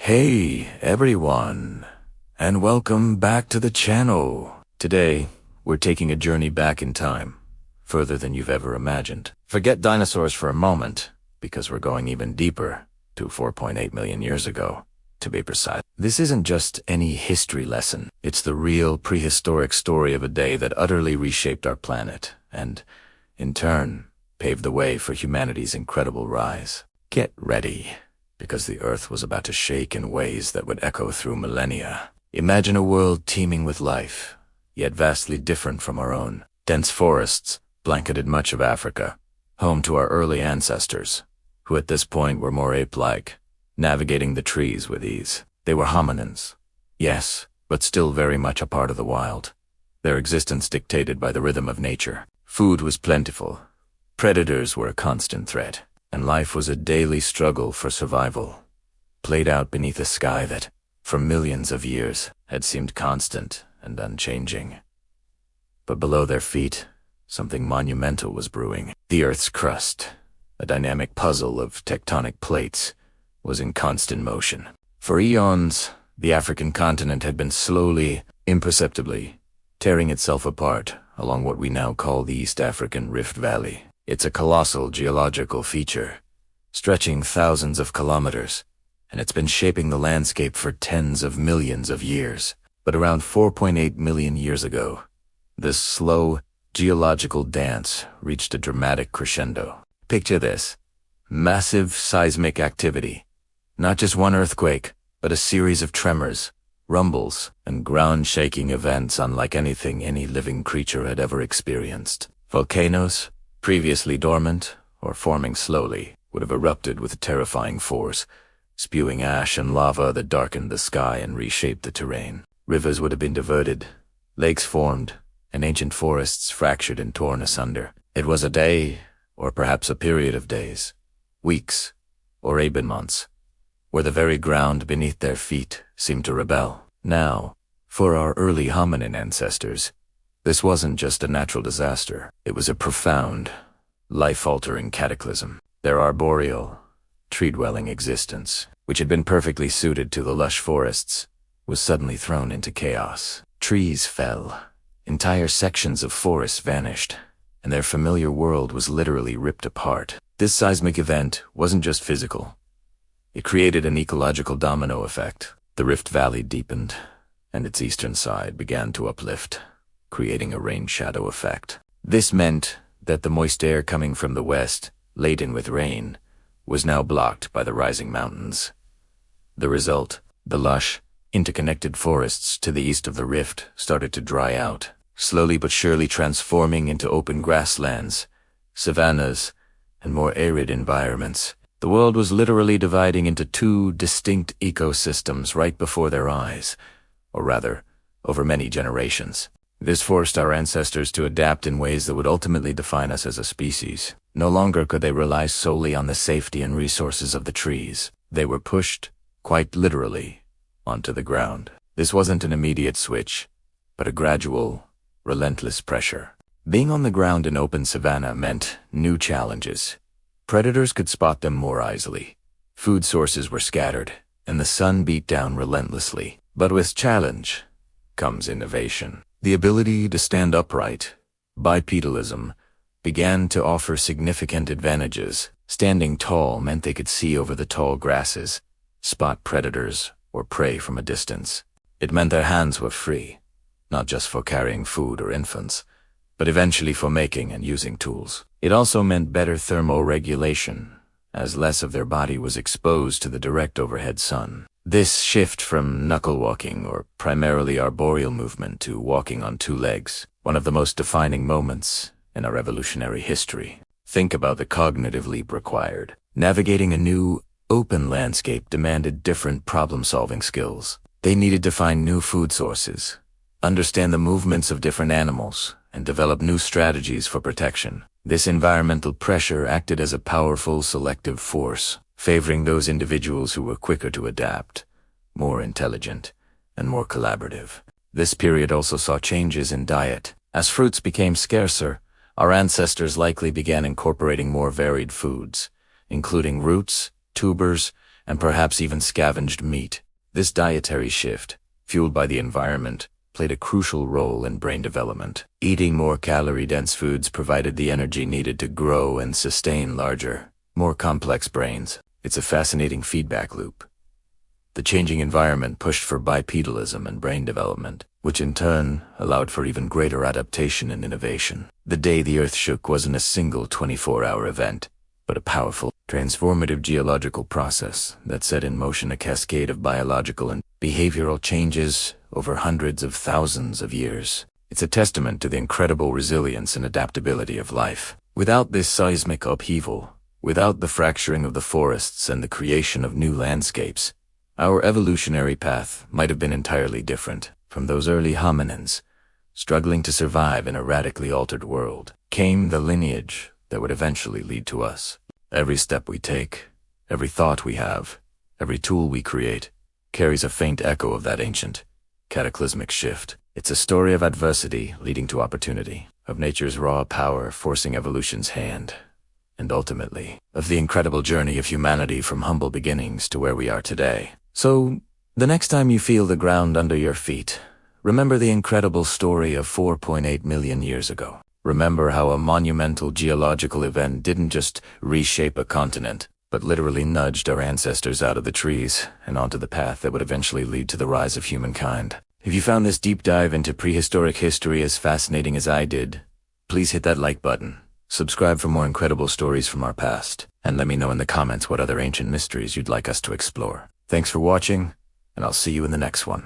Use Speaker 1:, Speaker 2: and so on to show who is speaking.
Speaker 1: Hey everyone, and welcome back to the channel. Today, we're taking a journey back in time, further than you've ever imagined. Forget dinosaurs for a moment, because we're going even deeper, to 4.8 million years ago, to be precise. This isn't just any history lesson. It's the real prehistoric story of a day that utterly reshaped our planet, and, in turn, paved the way for humanity's incredible rise. Get ready, because the Earth was about to shake in ways that would echo through millennia. Imagine a world teeming with life, yet vastly different from our own. Dense forests blanketed much of Africa, home to our early ancestors, who at this point were more ape-like, navigating the trees with ease. They were hominins, yes, but still very much a part of the wild, their existence dictated by the rhythm of nature. Food was plentiful, predators were a constant threat, and life was a daily struggle for survival, played out beneath a sky that, for millions of years, had seemed constant and unchanging. But below their feet, something monumental was brewing. The Earth's crust, a dynamic puzzle of tectonic plates, was in constant motion. For eons, the African continent had been slowly, imperceptibly, tearing itself apart along what we now call the East African Rift Valley. It's a colossal geological feature, stretching thousands of kilometers, and it's been shaping the landscape for tens of millions of years. But around 4.8 million years ago, this slow, geological dance reached a dramatic crescendo. Picture this: massive seismic activity. Not just one earthquake, but a series of tremors, rumbles, and ground-shaking events unlike anything any living creature had ever experienced. Volcanoes, previously dormant, or forming slowly, would have erupted with terrifying force, spewing ash and lava that darkened the sky and reshaped the terrain. Rivers would have been diverted, lakes formed, and ancient forests fractured and torn asunder. It was a day, or perhaps a period of days, weeks, or even months, where the very ground beneath their feet seemed to rebel. Now, for our early hominin ancestors, this wasn't just a natural disaster. It was a profound, life-altering cataclysm. Their arboreal, tree-dwelling existence, which had been perfectly suited to the lush forests, was suddenly thrown into chaos. Trees fell, entire sections of forests vanished, and their familiar world was literally ripped apart. This seismic event wasn't just physical. It created an ecological domino effect. The Rift Valley deepened, and its eastern side began to uplift, creating a rain shadow effect. This meant that the moist air coming from the west, laden with rain, was now blocked by the rising mountains. The result, the lush, interconnected forests to the east of the rift started to dry out, slowly but surely transforming into open grasslands, savannas, and more arid environments. The world was literally dividing into two distinct ecosystems right before their eyes, or rather, over many generations. This forced our ancestors to adapt in ways that would ultimately define us as a species. No longer could they rely solely on the safety and resources of the trees. They were pushed, quite literally, onto the ground. This wasn't an immediate switch, but a gradual, relentless pressure. Being on the ground in open savanna meant new challenges. Predators could spot them more easily. Food sources were scattered, and the sun beat down relentlessly. But with challenge comes innovation. The ability to stand upright, bipedalism, began to offer significant advantages. Standing tall meant they could see over the tall grasses, spot predators or prey from a distance. It meant their hands were free, not just for carrying food or infants, but eventually for making and using tools. It also meant better thermoregulation, as less of their body was exposed to the direct overhead sun. This shift from knuckle-walking, or primarily arboreal movement, to walking on two legs, one of the most defining moments in our evolutionary history. Think about the cognitive leap required. Navigating a new, open landscape demanded different problem-solving skills. They needed to find new food sources, understand the movements of different animals, and develop new strategies for protection. This environmental pressure acted as a powerful selective force, favoring those individuals who were quicker to adapt, more intelligent, and more collaborative. This period also saw changes in diet. As fruits became scarcer, our ancestors likely began incorporating more varied foods, including roots, tubers, and perhaps even scavenged meat. This dietary shift, fueled by the environment, played a crucial role in brain development. Eating more calorie-dense foods provided the energy needed to grow and sustain larger, more complex brains. It's a fascinating feedback loop. The changing environment pushed for bipedalism and brain development, which in turn allowed for even greater adaptation and innovation. The day the Earth shook wasn't a single 24-hour event, but a powerful, transformative geological process that set in motion a cascade of biological and behavioral changes over hundreds of thousands of years. It's a testament to the incredible resilience and adaptability of life. Without this seismic upheaval, without the fracturing of the forests and the creation of new landscapes, our evolutionary path might have been entirely different. From those early hominins, struggling to survive in a radically altered world, came the lineage that would eventually lead to us. Every step we take, every thought we have, every tool we create, carries a faint echo of that ancient, cataclysmic shift. It's a story of adversity leading to opportunity, of nature's raw power forcing evolution's hand, and ultimately, of the incredible journey of humanity from humble beginnings to where we are today. So, the next time you feel the ground under your feet, remember the incredible story of 4.8 million years ago. Remember how a monumental geological event didn't just reshape a continent, but literally nudged our ancestors out of the trees and onto the path that would eventually lead to the rise of humankind. If you found this deep dive into prehistoric history as fascinating as I did, please hit that like button, subscribe for more incredible stories from our past, and let me know in the comments what other ancient mysteries you'd like us to explore. Thanks for watching, and I'll see you in the next one.